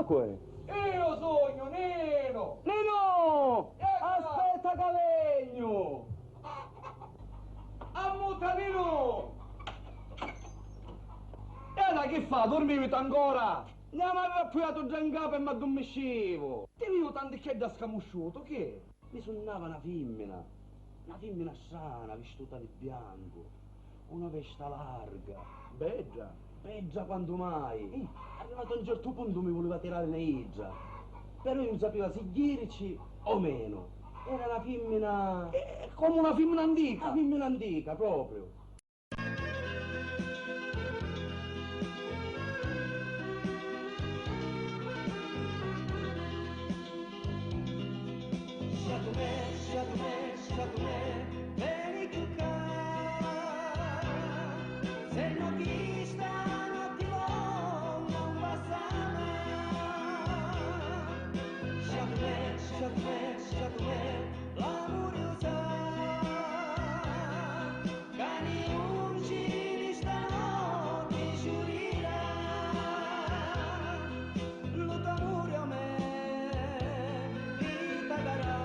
che è? Io sogno, Nino! Nino! Eccola! Aspetta che vengo! Ammuta, Nino! E da che fa? Dormivi ancora? Mi aveva appuiato già in capo e mi addormescevo. Ti vedo tanto che da scamusciuto, che? Mi suonava una femmina strana, vestita di bianco, una vesta larga, beggia quanto mai. Arrivato a un certo punto mi voleva tirare neiggia, però io non sapevo se dirci o meno. Era una femmina... come una femmina antica. Una femmina antica, proprio. Chardonnay, veni tu cá. Se não quis estar no pilão, não passa mais. Chardonnay, l'amor usa. Cani ungi stanotte giurirà. L'uto amore a me, vita garà.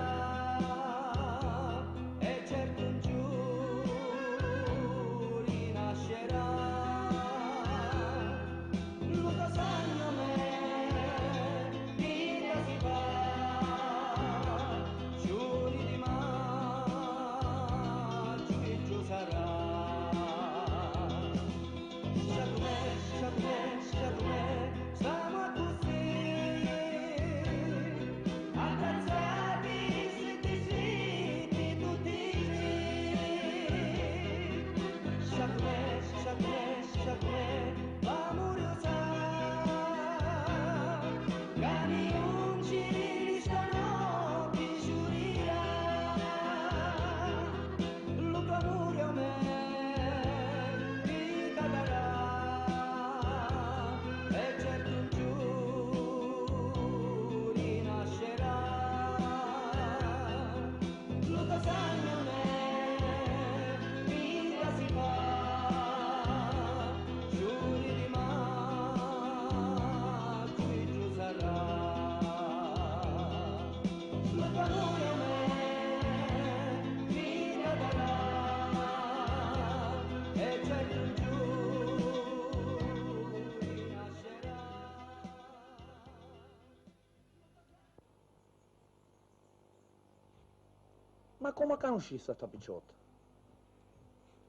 Ma come conosci questa picciotta?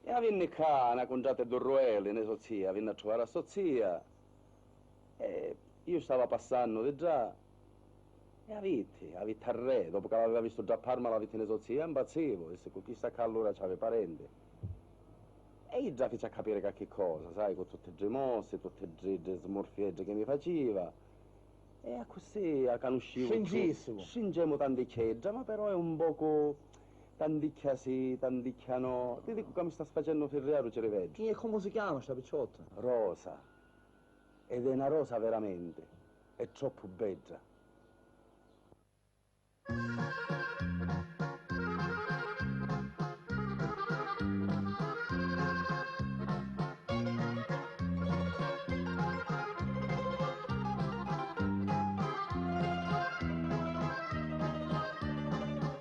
E venne qua, una congiata di Ruele, ne so zia, venne a trovare a sua zia. E io stavo passando di già, e avete a re, dopo che l'aveva visto già a Parma, l'avete ne so zia, impazzivo, e se con chi sta qua allora c'aveva parente. E io già fece a capire che cosa, sai, con tutte le mosse, tutte le smorfiegge che mi faceva. E a così, a conoscivo... Scingissimo. Scingemo tanticcheggia, ma però è un poco... Tanticchia sì, tanticchia no. Ti dico che mi sta facendo ferrare ci riveggio. E come si chiama sta picciotta? Rosa. Ed è una rosa veramente. È troppo bella.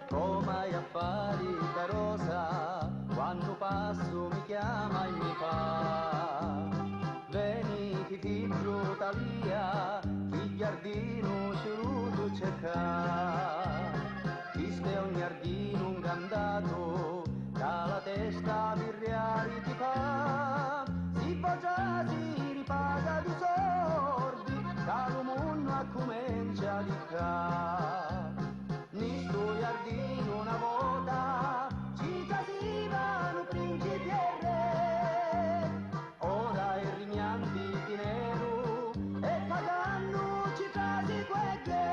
Come affari da rosa, quando passo mi chiama e mi fa. Veni ti figlio Talia, il giardino sciuto cerca. Viste ogni giardino un candato, dalla testa virriari ti fa. Si bacia, si ripaga di sordi, dal mondo comincia di ca. Nisto giardino una volta ci casivano principi e re, ora è rignanti di nero e pagano ci casi quelle.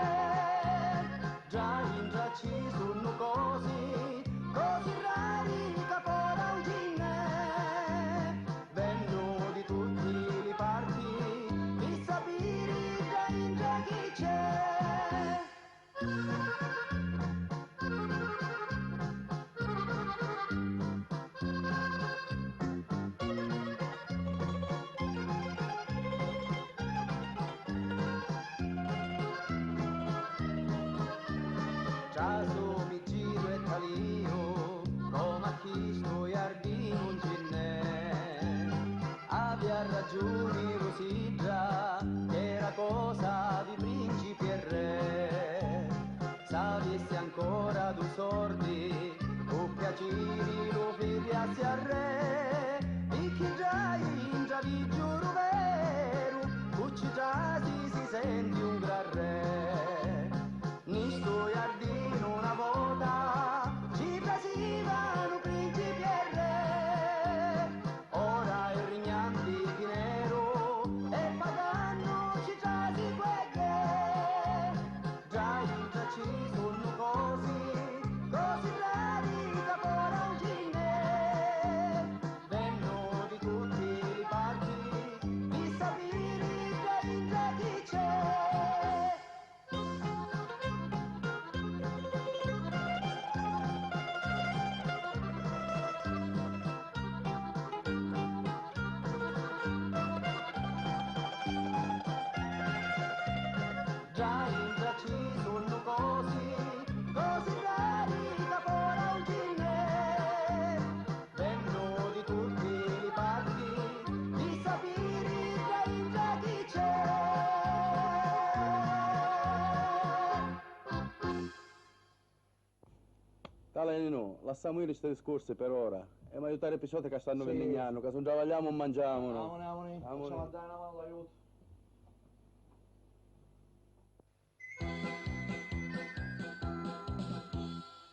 Tale no, lasciamo questi discorsi per ora. E mi aiutare i picciotti che stanno Sì. venendo, che se non travagliamo non mangiamo. No? Amone. Amone. Possiamo dare una mano d'aiuto.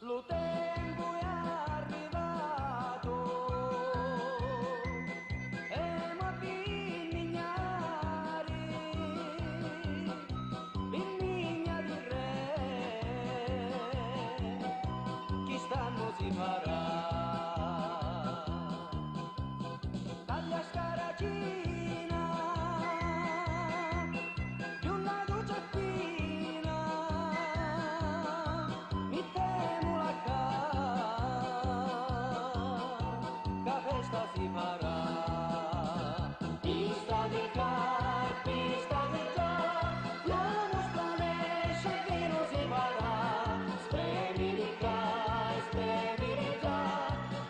Lo tempo è arrivato e mi pigliare in migna di re chi stanno si farà taglia scaracina di una luce fina mi temo la che festa si farà pista di car, pista di già l'uomo spanesce che non si farà spremi di car, spremi di già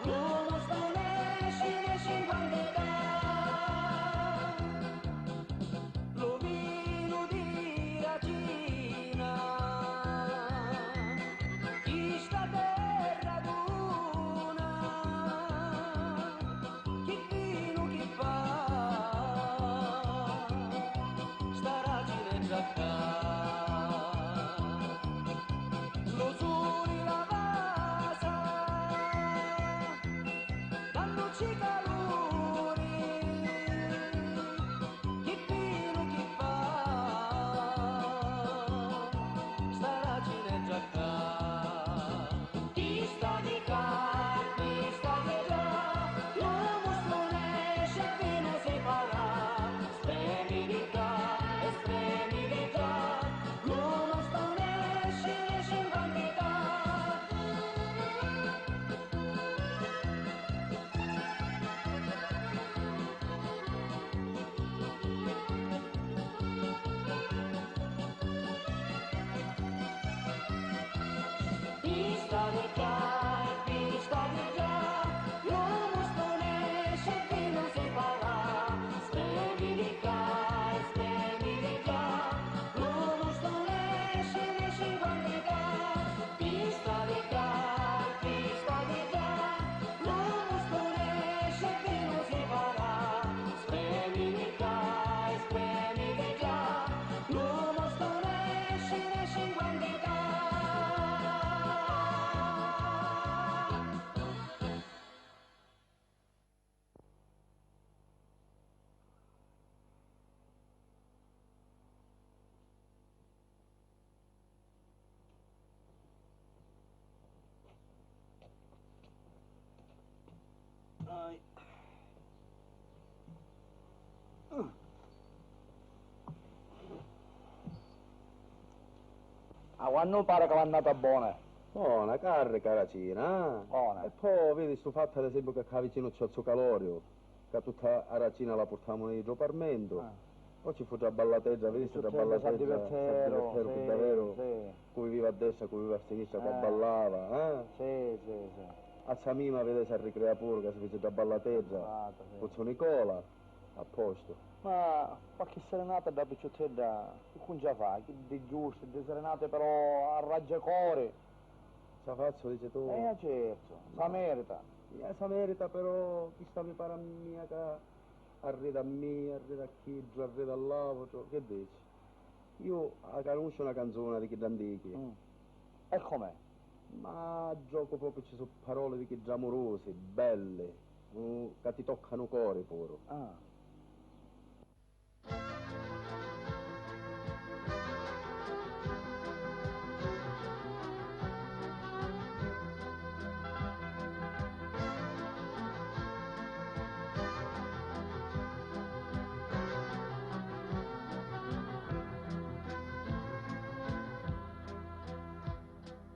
l'uomo spanesce ne 50 lo vino di ragina chi sta terra duna chi vino chi fa sta ragina già qua lo soli la vasa dannoci calori chi vino chi fa sta ragina già qua chi sta di qua chi sta di già l'uomo sponesce e vino si farà spremi di qua e spremi di già l'uomo sponesce e 50 pista di qua e pista di già l'uomo sponesce e vino si farà spremi di qua e spremi di già l'uomo sponesce e 50 pista di qua e pista di già l'uomo sponesce e vino si farà spremi di qua e spremi di già l'uomo sponesce e 50 Ai. A quando pare che va andata buona? Buona, carica racina. Buona. E poi vedi sto fatto ad esempio che qua vicino c'è il suo calorio, che tutta la racina la portiamo in idroparmento. Poi ci fu già ballateggia, vedi sta già Succede, sa ballateggia, divertero, che sì, davvero, sì. cui viva a destra, cui viva a sinistra, che Eh. ballava, eh? Sì, sì, sì. A Samima vede si ricrea pure, che si fece già ballateggia. Esatto, sì. Con suo Nicola, a posto. Ma qualche serenata da picciottella, che con già fa? Che di giusto, di serenate però a raggiacore. Safazzo dice tu. Certo, sa merita. Sa merita però, chi sta mi pare a mia che arrida a me, arrida a chi, arrida all'altro, che dici? Io conosco una canzone di chi d'antichi, E com'è? ma gioco proprio ci sono parole di chi già amorose, belle, che ti toccano cuore pure. Ah.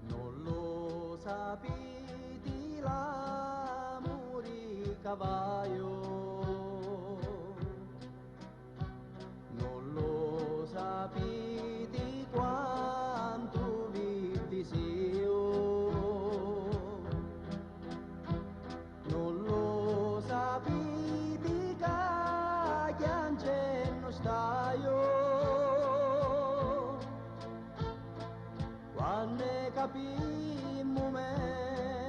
Non lo sapete l'amore cavallo, non lo sapete quanto vi deseo, non lo sapete che piangendo staio. Quando capimmo me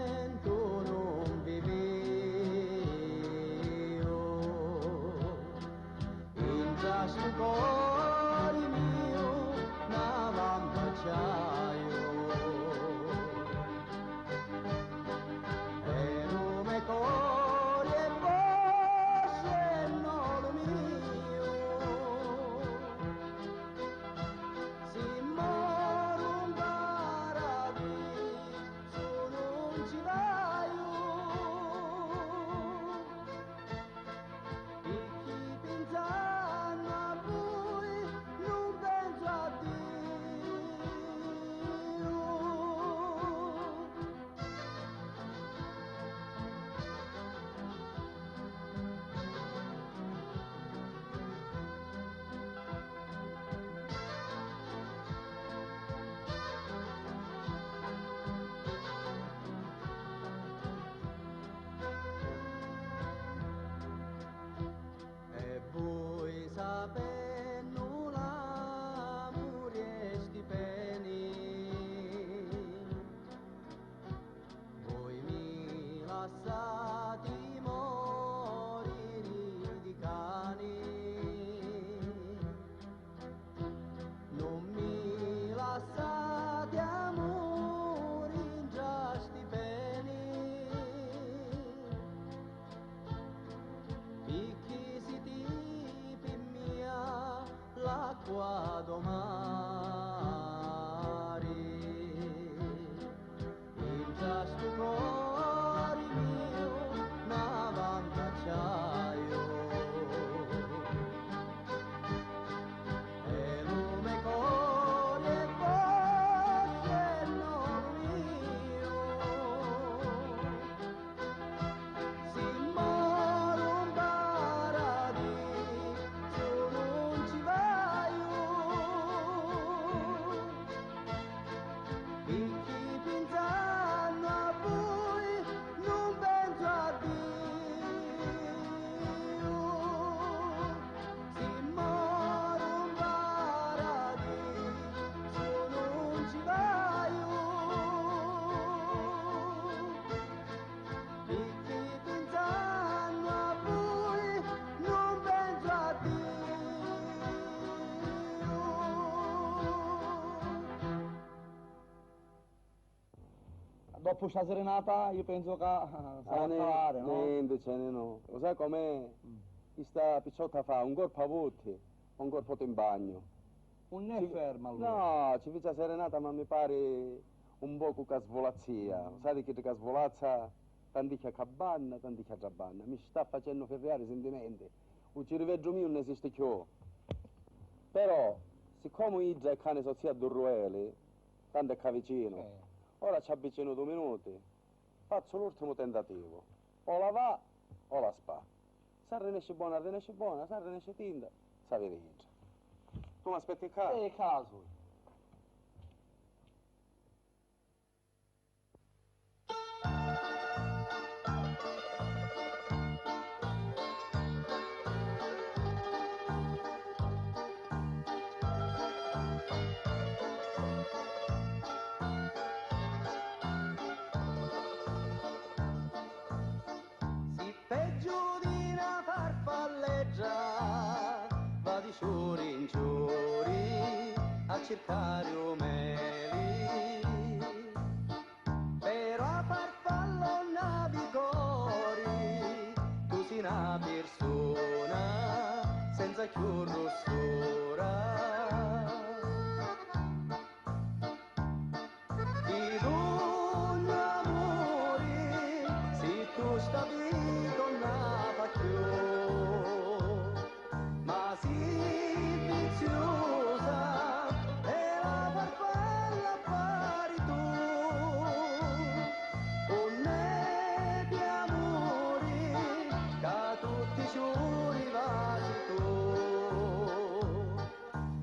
sto cuore mio n'avam d'acciaio e non me cuore e voce non lo mio si moro un paradiso non ci vai e chi pensano a voi non penso a Dio. E voi sapendo l'amore e sti peni, voi mi lasciate morire di cani, non mi lasciate amore in già sti peni. Picchi si tipi mia l'acqua domari il giasto cuore mio n'avam d'acciaio e lume cuore e voce non mio si moro un paradiso non ci vai e chi pensano a voi non penso a Dio si moro un paradiso non ci vai e chi pensano a voi non penso a Dio. Dopo sta serenata io penso che sarà fare, no? Niente, ce ne no. Lo sai com'è? Questa picciotta fa un corpo a volte, un corpo in bagno. Non è ferma allora. No, ci faccia serenata ma mi pare un poco che svolazia. Sai che svolazza tanti che cabana, tanti che giabbanna. Mi sta facendo ferrare i sentimenti. Un ciriveggio mio non esiste più. Però, siccome io già il cane sono a Durruele, tanto è qua vicino, ora ci avvicino 2 minuti, faccio l'ultimo tentativo. O la va o la spa. Se rinesce buona, se rinesce tinta, sa vedi. Tu mi aspetti qua? Caso. Si peggio di una farfalleggia va di ciuri in ciuri a cercare omeli però a farfallo navigori tu sei una persona senza più rossura di ogni amore se tu stavi con la più ma si viziosa e la farfalla pari tu un ne di amore che tutti i giorni vasi tu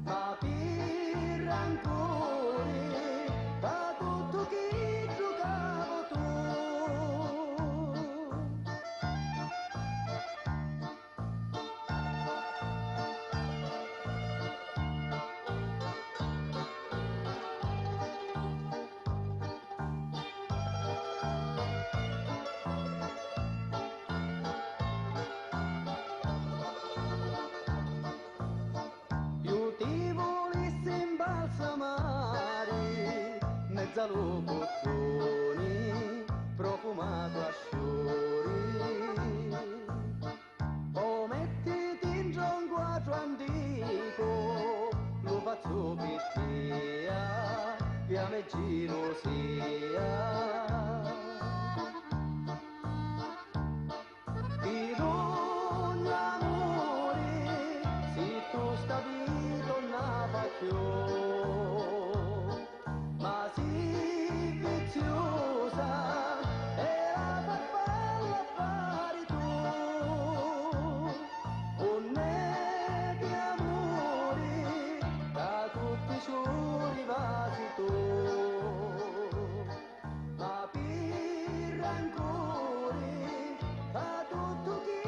ma per rancore da tutto chi giocavo tu mezzalo bottoni, profumato a sciori. O mettiti in già un quadro antico, lo faccio pittia, piameggino sia. Di ogni amore, se tu stavi tornava più. Ma si viziosa e la farfalla pari tu, un ne di amori da tutti i giorni vasi tu, ma per rancore da tutto chi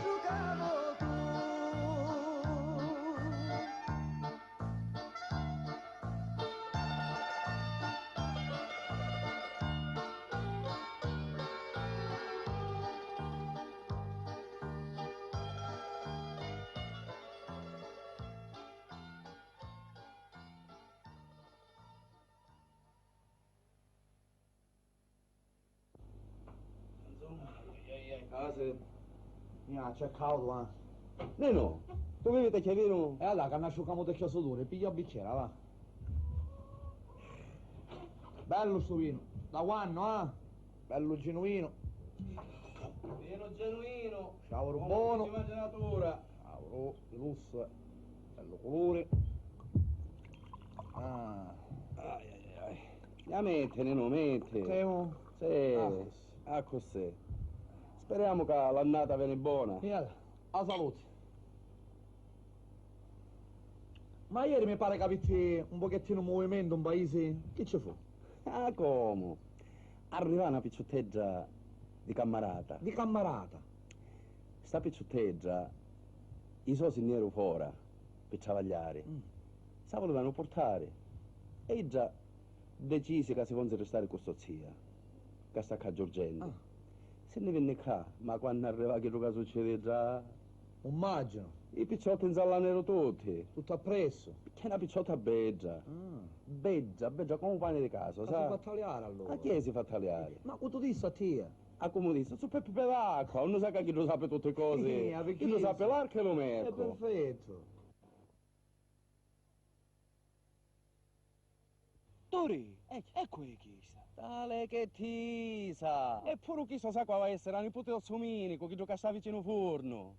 giocavo tu. Ah, sì. C'è caldo, Nino, tu bevete che vino? E allora, che ne asciugamo del chiosodore, piglia la bicchiera, va. Bello sto vino, da quando, Bello genuino. Vino genuino. Ciao, buono. Immaginatura. Ciao, di lusso, bello colore. Ah, Ai ai ai. La mette, Nino, mette. Temo. Sì. Ah, così. Speriamo che l'annata viene buona. E allora, a salute. Ma ieri mi pare che avete un pochettino movimento in paese. Che ci fu? Ah, come? Arriva una picciotteggia di cammarata. Di cammarata. Sta picciotteggia, i suoi signori fuori, per travagliare. Se la volevano portare. E già decisi che si fosse restare con sua zia, che sta qua giorgendo. Se ne venne qua, ma quando arriva che cosa succede già? Immagino. I picciotti insallanero tutti. Tutto appresso. Che è una picciotta beggia. Beggia come un pane di casa, Ma si sai? fa tagliare allora. A chi si fa tagliare? Ma quanto disse a te? A come dice, su Peppe Pedacqua, non sa che chi lo sa per tutte le cose. perché Chi lo sa per l'arco e lo È merco. perfetto. Tori, ecco che chissà. Tale che tisa. Eppure chi sa qua va a essere la nipote del Sominico, che gioca sta vicino forno.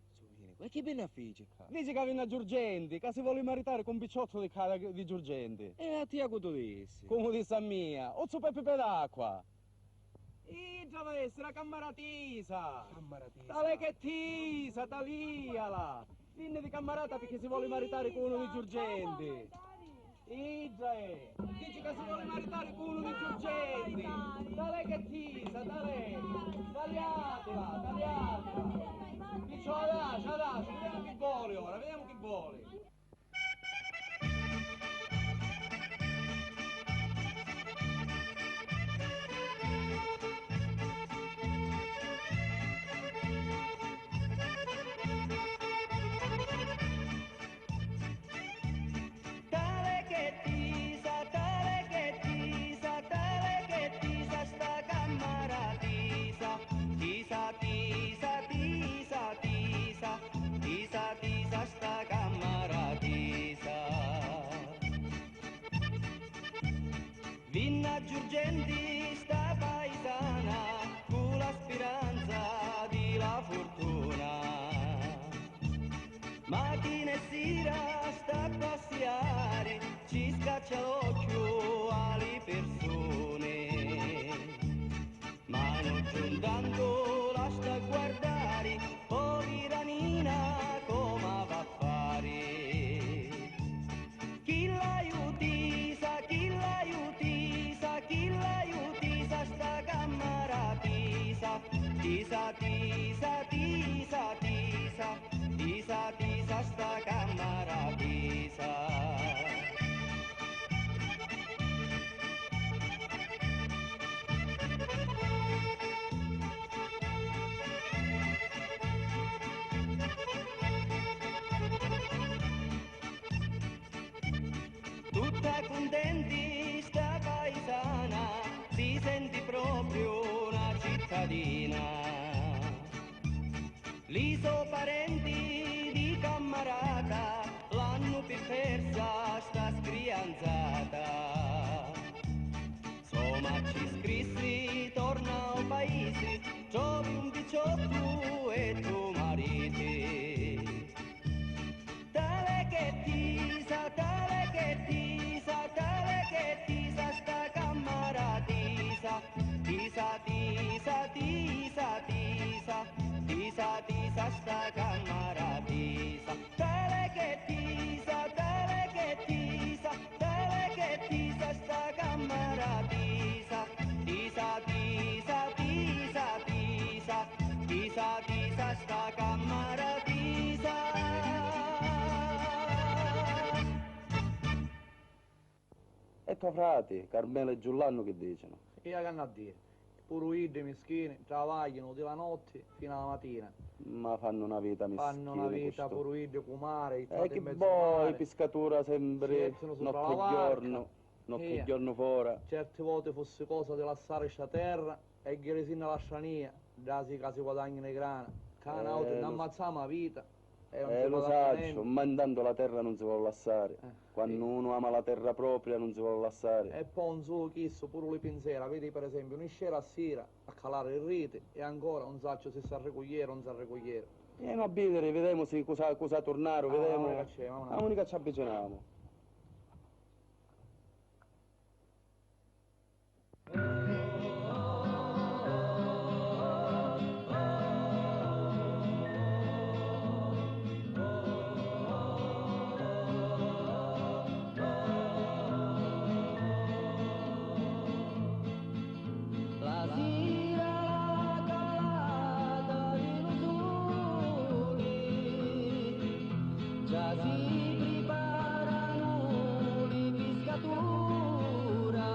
Ma che bene affice qua? Dice che viene a Giorgendi, che si vuole maritare con un picciotto di Giorgendi. E a te a quanto disse? Come disse a mia, o su Peppe Pedacqua. E già va a essere la cammaratisa. Cammaratisa. Tale che tisa, taliala. Finne di cammarata perché si vuole maritare con uno di Giorgendi. Già è. Dice che si vuole maritare con uno di Giorgendi. Tale che tisa, tale. Tagliatela. Piccio, adesso, vediamo chi vuole ora, vediamo chi vuole. Tale che tisa sta cammaratisa, tisa sta cammaratisa. Vinna Giurgenti sta paesana, con la speranza di la fortuna. Mattina e sera sta a passiare, ci scaccia l'occhio alle persone. Ma non giuntando la sta a guardare, povera Nina come va a fare. Chi l'aiutisa, sta cammaratisa, tisa sta cammaratisa. Tutta contenti sta paesana, cittadina. Li so parenti di Cammarata, l'hanno più persa sta scrianzata. Insomma ci scrissi, torna al paese, trovi un picciotto e tu mariti. Tale che tisa, tale che tisa, tale che tisa sta Cammaratisa. Tisa, tisa, tisa, tisa, tisa, tisa sta Cammaratisa. Tale che tisa, tale che tisa, tale che tisa sta Cammaratisa. Tisa, tisa, tisa, tisa, tisa, tisa sta Cammaratisa. E tuoi frati, Carmelo e Giullano, che dicono? Che che hanno a dire? Pure i mischini travagliano di la notte fino alla mattina. Ma fanno una vita mischina. Fanno una vita questo. pure i con mare, Che poi pescatura Si sempre mettono sopra la notte barca. giorno, notte Via. giorno fuori. Certe volte fosse cosa di lasciare sta terra e che resina la strania, da si casi guadagnano i grana. Cane auto non lo- ammazziamo la vita e non si Lo guadagna saggio, niente. ma intanto la terra non si vuole lasciare. Quando uno ama la terra propria non si vuole lasciare. E poi un solo chisso, pure le pinzera, vedi per esempio, un scera a sera a calare il rete e ancora un saccio se sa recogliere o non sa recogliere. Ma bidere, vediamo se cosa tornare, vediamo. unica c'è, ma una- La unica ci avviciniamo. La sera la calata di sole, già si preparano le pescatura,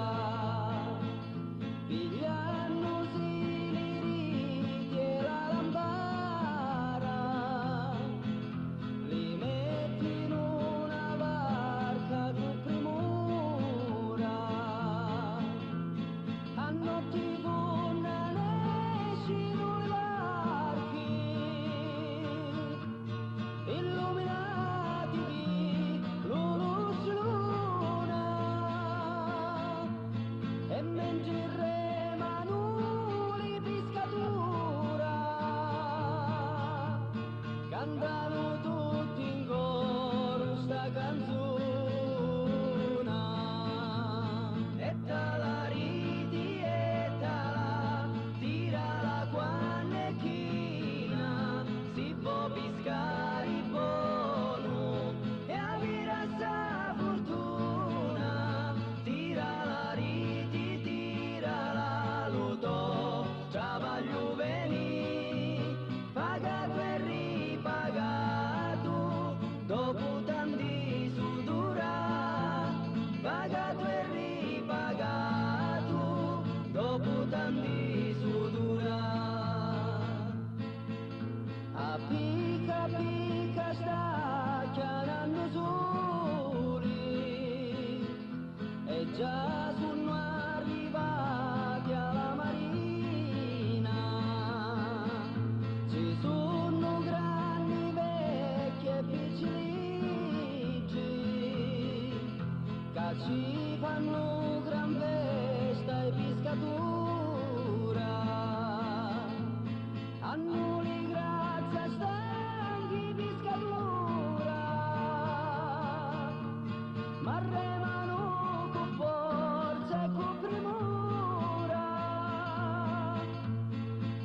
pigliandosi le riti e la lampara, li metti in una barca con premura. A notte buona escono le barche, illuminati di luna, e mentre remano le pescatura, cantano tutti in coro sta canzone. E la ridi e la tirala quando è china, si può pescare buono e avere sta fortuna. Tirala ridi, tirala luto, travaglio veni, pagato e ripagato, dopo tanti sudura, pagato e ripagato, dopo tanti sudura. A picca picca sta chiarando soli, e già sono arrivati alla marina. Ci sono grandi vecchi e piccini che ci fanno gran festa e pescatura. Hanno le grazie stanchi pescatura, ma remano con forza e con premura,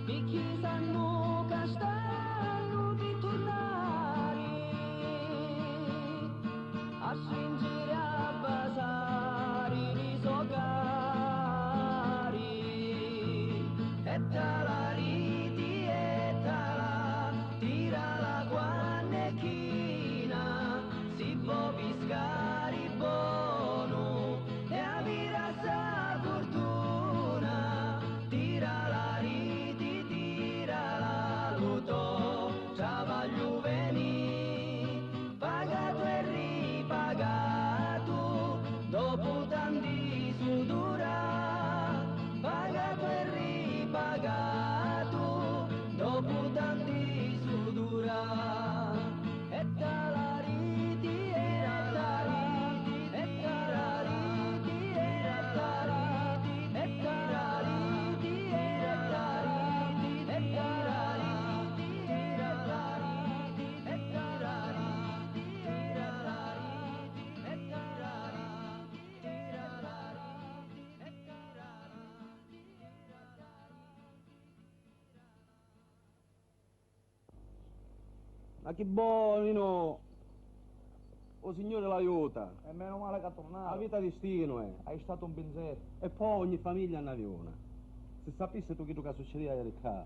perché sanno che stanno di tornare a stringere a basare. Ma che buono! O Signore l'aiuta. E meno male che è tornato. La vita destino è. Hai stato un pensiero. E poi ogni famiglia ha una viona. Se sapesse tu che succedeva ieri qua,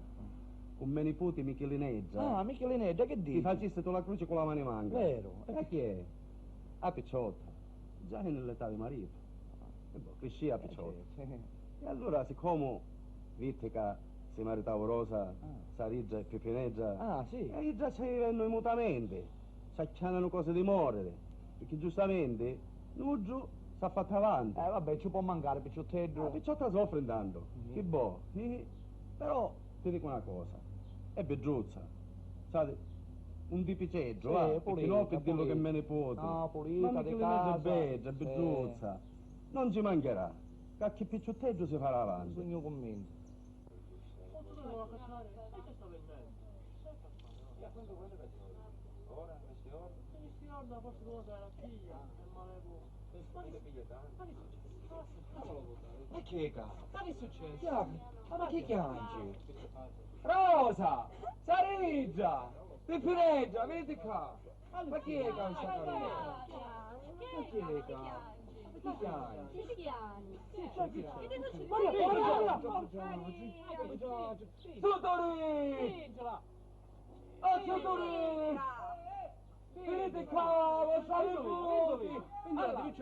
con me nipoti Michelineggia, Ah, Michelineggia, che ti dici? facesse tu la croce con la mano manca. Vero. E chi è? A Picciotta. Già è nell'età di marito. E boh, cresci a Picciotta. Sì. E allora, siccome viste che si maritava Rosa, Sariggia e Pepineggia, Ah, sì. e già ci vengono i mutamenti, ci acchiannano cose di morire, perché giustamente Nuggio si è fatto avanti. Vabbè, ci può mancare, La Picciotteggio. Picciotta soffre intanto, che boh, però ti dico una cosa, è beggiuzza, sai, un tipiceggio, Sì, perché pulita, non per dirlo che pulita. me ne può. No, pulita, ma di che casa. è beggia, è Sì. beggiuzza, non ci mancherà, che piccioteggio si farà avanti. Sogno convinto. Ma che cazzo? Ma che è successo? Ma che chiangi? Rosa! Sariggia! Pipineggia, vedi qua! Ma che è cazzo? Ma che è cazzo? Ma che chiangi? Sottori! Oh, Sottori! Venite qua, vostra nipoti! Venite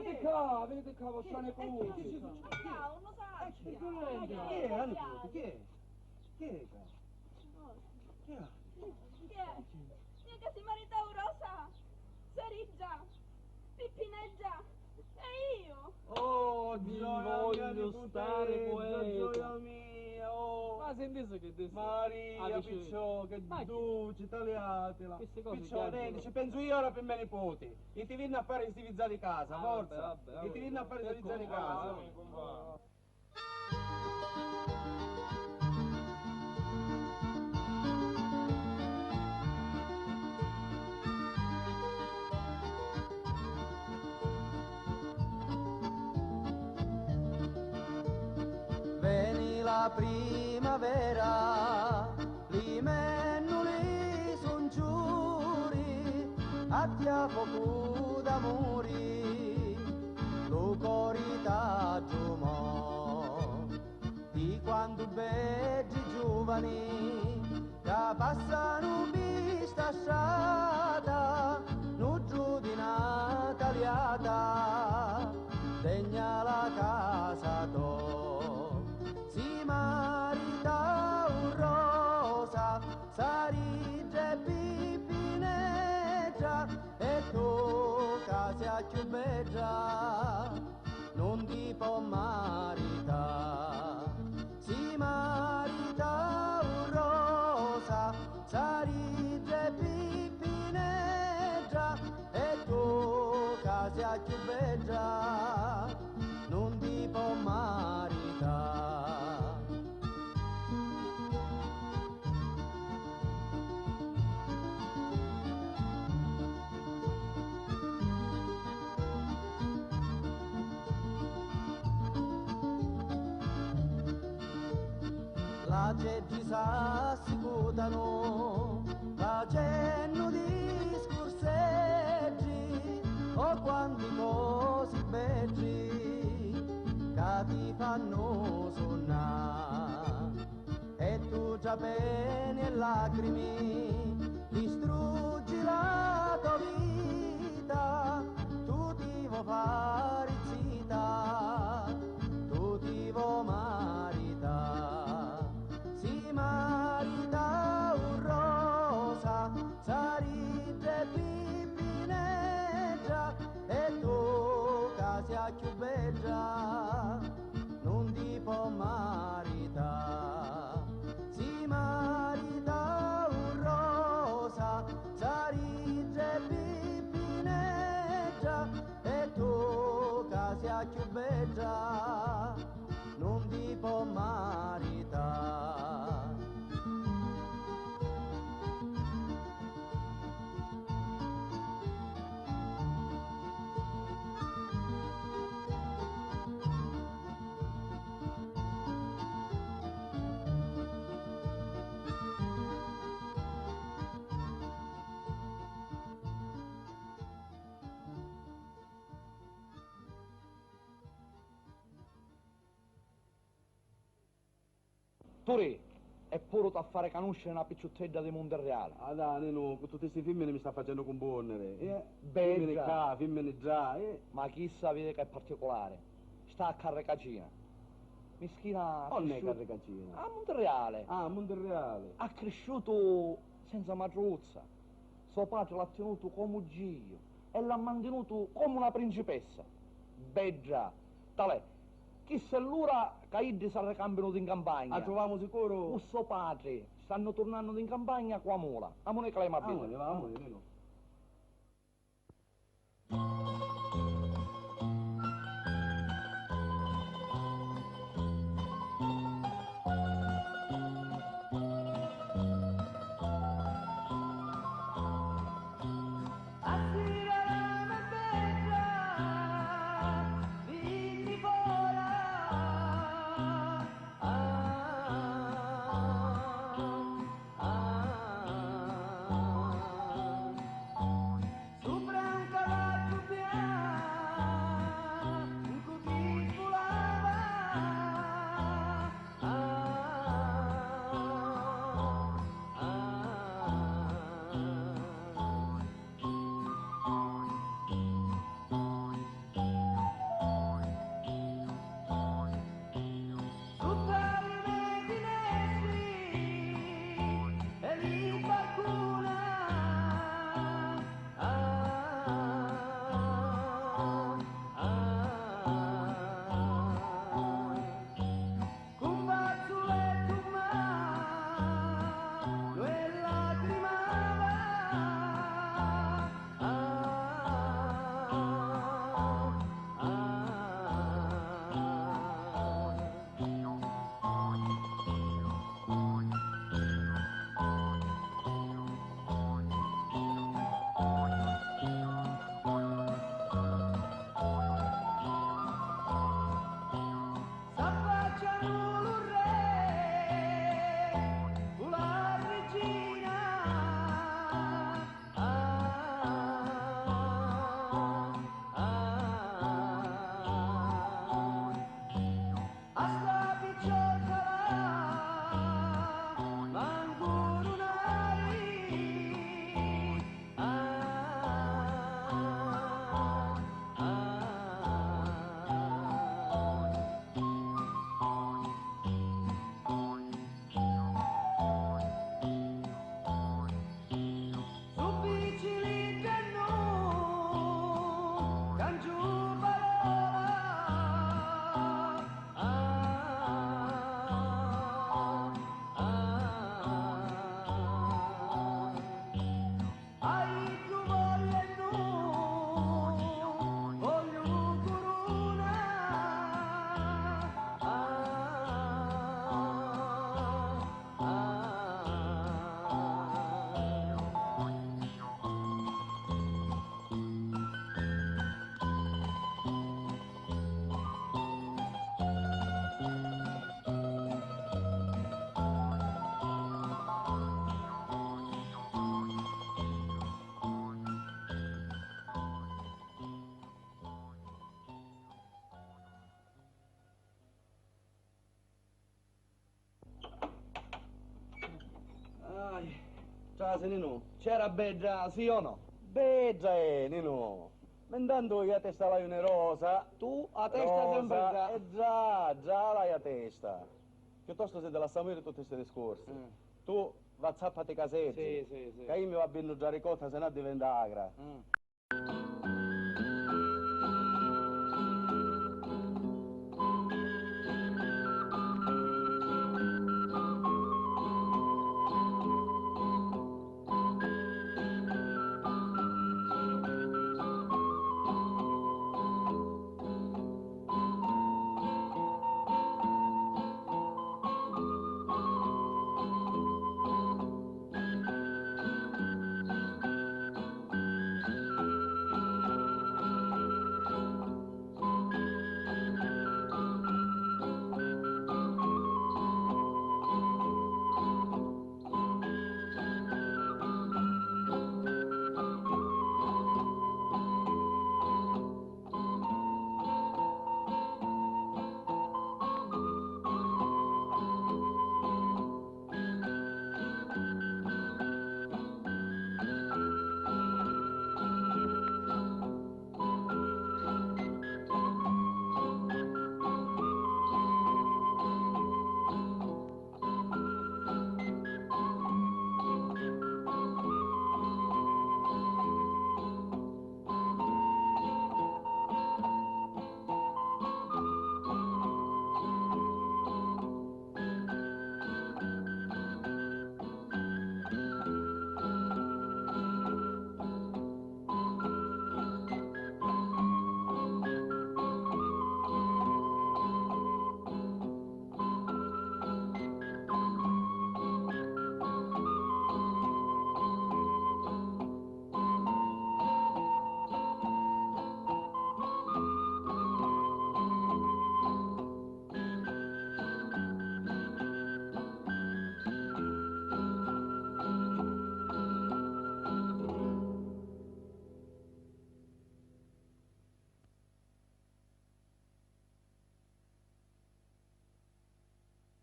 qua, vostra nipoti! Chi è la nipote? Chi è? Chi è? Chi è? Mica si maritava Rosa, Sariggia, Pippineggia e io. Oh, Voglio stare gioia mia, oh! Ma sentite che adesso... Maria, Picciò, che Ma che- dolce, tagliatela. Queste cose Picciò, chiamano- niente, ci penso io ora per me nipoti. E ti vieni a fare questi vizzati di casa, forza. vabbè, E ti vieni a fare questi vizzati di casa. Veni la primavera, li mennuli son giuri, attia poco d'amori, lo corita giumò, di quando beggi giovani, che passano vista strada, nu giù di Nataliata, degna la casa tua. Si marita un rosa, Sariggia e Pippineggia, e tu che sei più bella, non ti può marita. Si marita un rosa, Sariggia e Pippineggia, e tu che sei più bella, non ti può marita. La gente s'assicutano, facendo discorseggi, o quanti cose beggi, che ti fanno sonnare. E tu già pene e lacrime, distruggi la tua vita, tu ti vuoi fare zita, tu ti vuoi marita. Si marita un rosa, Sariggia e Pippineggia, e tu che sei più bella, non ti può marita. Si marita un rosa, Turi, è pure a fare canusce una picciuttedda di Monterreale. Ah dai, Nino, con tutti questi film mi sta facendo componnere. Beh, Femmine già. qua, femmine già, Ma chissà vede che è particolare. Sta a Carrecacina. Mischina. Non è cresciuta- Carrecacina. A Monterreale. Ah, Monterreale. Ha cresciuto senza madruzza. Suo padre l'ha tenuto come un gio e l'ha mantenuto come una principessa. Beggia, talè. Chissà l'ora che i si arrecambiano in campagna. Ah, troviamo sicuro? Con suo padre stanno tornando in campagna con la mola. A moneca lei mi Ah, vamo, Nino. Ciao, Nino. C'era Beggia, sì o no? Beggia Nino. Ma intanto che a testa l'hai una rosa. Tu a testa sempre già. Già l'hai a testa. Piuttosto se te la sta tutti questi discorsi. Tu va zappati casetti. Sì. Che io mi va a già ricotta, se no diventa agra.